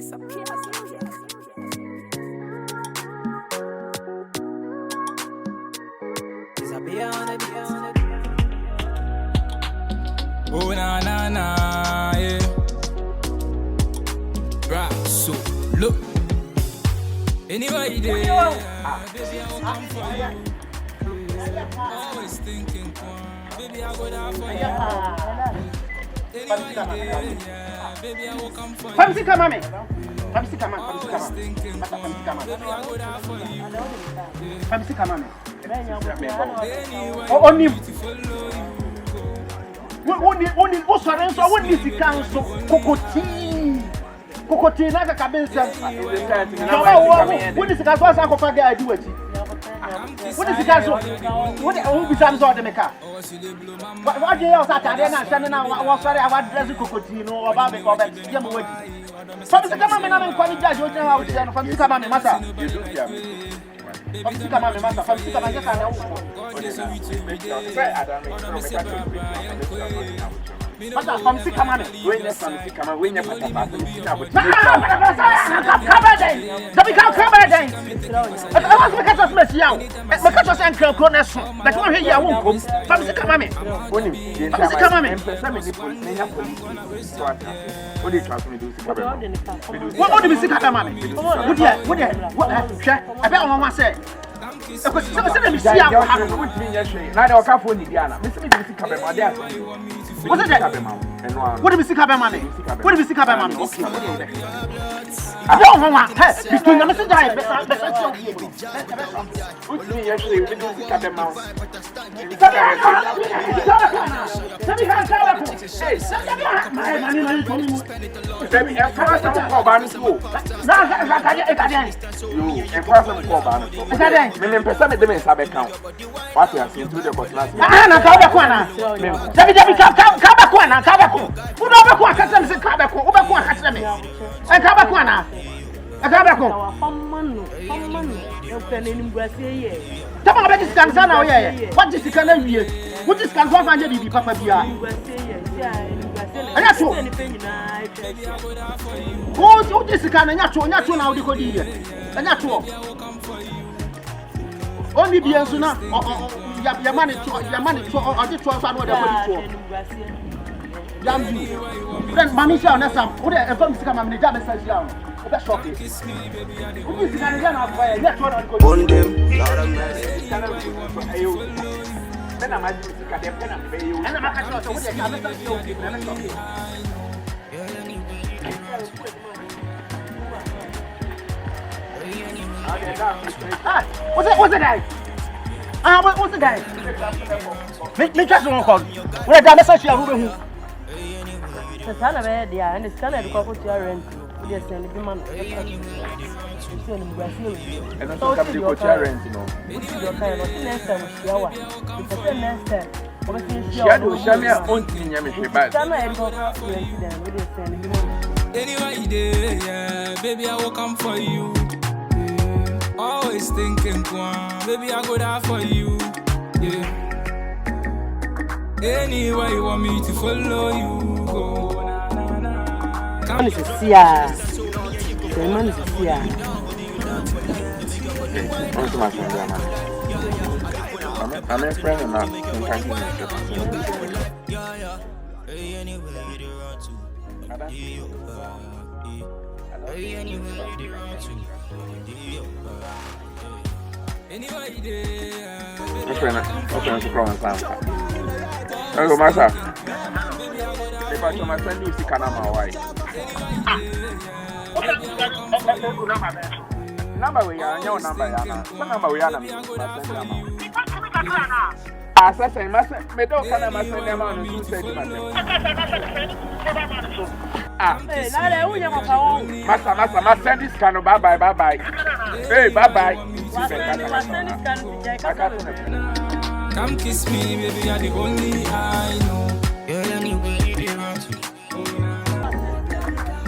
disappears. Oh na na na, yeah. Right, so look. Anyway, baby, I will come for you. Always thinking, baby, I go there for you. Anyway, baby, I will come for you. Famsi kama me. Famsi kama. Baby, I go there for you. Famsi kama me. Oni. Wo sore nso wo ni sika nso kokoti na AKABENEZA. Wo ni sika so asa kofa ga adi wachi. Wo ni sika so wo bisa nso de meka. Wa je ya sa tare na hwe na wo sore awa dress kokoti no oba be ko be tie mo wadi. Famsi kama me na me kwani judge o je ha o je no famsi kama me masa. Famsi kama me masa, famsi kama je kana wo. Masa famsi kama me. Wenya famsi kama wenya patapa famsi kama. Cover them. Dabi ka cover them. I want to catch us mess yaw. Me catch us ankle ko na so. But won hwe ya wo nkom. Famsi kama me. Woni Famsi kama me. Empesa me ni police menya police. So ata. Wodi transfer me do sika be. What do we see kata mama? What there? What hwe? Abe on wa say. Because some me see am ha. Na de oka phone ni ana. Me see me do sika be ma de aso. What's that? What do we see kaba mama? What do we see kaba mama? Okay. Don't mama. Hey, between the message I What me yesterday we do sika be ma. Baby, I forgot some call ban school. I forgot some call ban. Me pesa me dem sabe count. What you have seen through the cutlass. Na ka ba na. Dabi ka ba kwa na, ka ba ko. Wo do ba ko akata me se ka ba ko. Wo ba ko akata me. Ka ba kwa na. Ka ba ko. Famanu. Eu pene ni mbrase ye. Tama ba dis kan sana o ye. What dis kan na wie. Wo dis kan so fa nje bibi papa bia. Anya so. Wo dis kan na nya to na wo di ko di ye. Anya to. Only be enso na ya mani to o de to so na o de ko di to. Yam you. Then mami sha na sam. Wo de e fam sika mami ja message ya. O be shock it. Wo dis kan na na fa ya to na ko di. On them. Then I'm asking sika dem kana be you. Ana maka to wo de ka message yo ki na shock it. What's the guy? What's the guy? Me just one call. Where the message you who? Se sana be dia, and scanner ko ko tia rent. We dey send the man. So ni mbrase. And also come to tia rent no. You can not next time we yawa. Because next time Shadow Shamia on Tinya me bad. Sana e go for rent then we dey send the man. Anyway, yeah, baby, I will come for you. Always thinking, baby, I go there for you. Yeah. Anyway, you want me to follow you, go. Man is here. The man is here. What's my friend, man? I'm a friend and hello, Masa. If I show my friend you see Kanama, why? Number we are, your number, what number we are? Assassin, me don't can my friend them on who said Masa, send this kind of bye. Hey, bye. Come kiss me, baby, you're the only I know.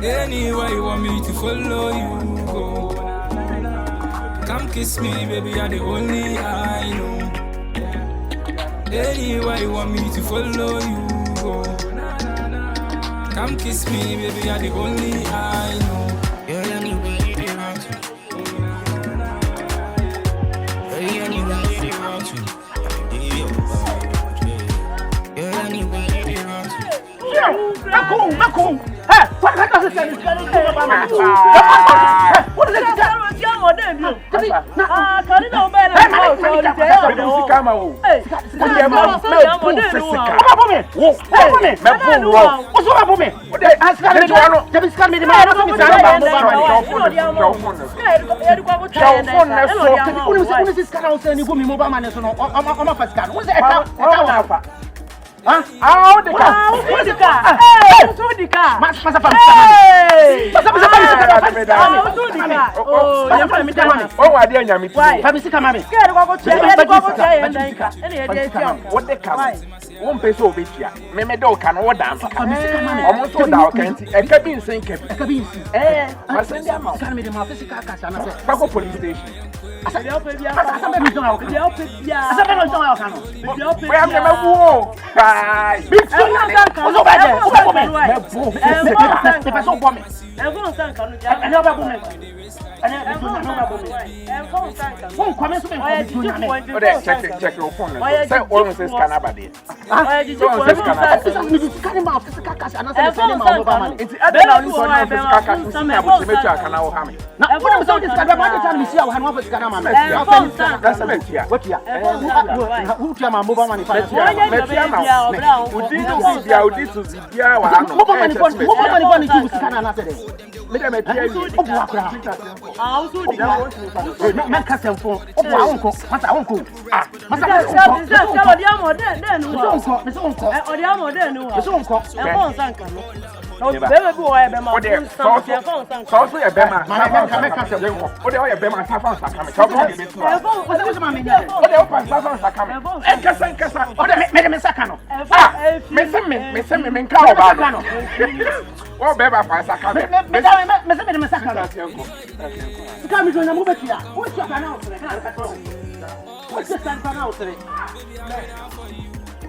Anyway, you want me to follow you, go. Come kiss me, baby, you're the only I know. Anyway, you want me to follow you, go. Come kiss me, baby, you're the only I know. Hey, what kind of scan is going to what is it? Check your phone. Say all this scanner by there.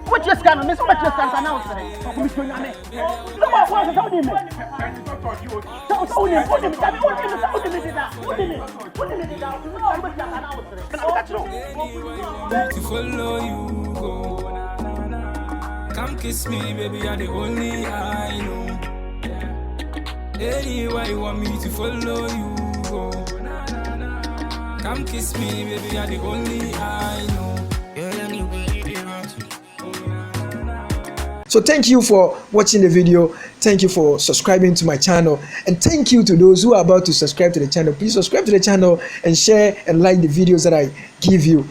What just can miss what just can announce it? No more for the only me. To follow you go. Come kiss me, baby, you're the only I know. Anyway, you want me to follow you go. Come kiss me, baby, you're the only I know. So thank you for watching the video. Thank you for subscribing to my channel. And thank you to those who are about to subscribe to the channel. Please subscribe to the channel and share and like the videos that I give you.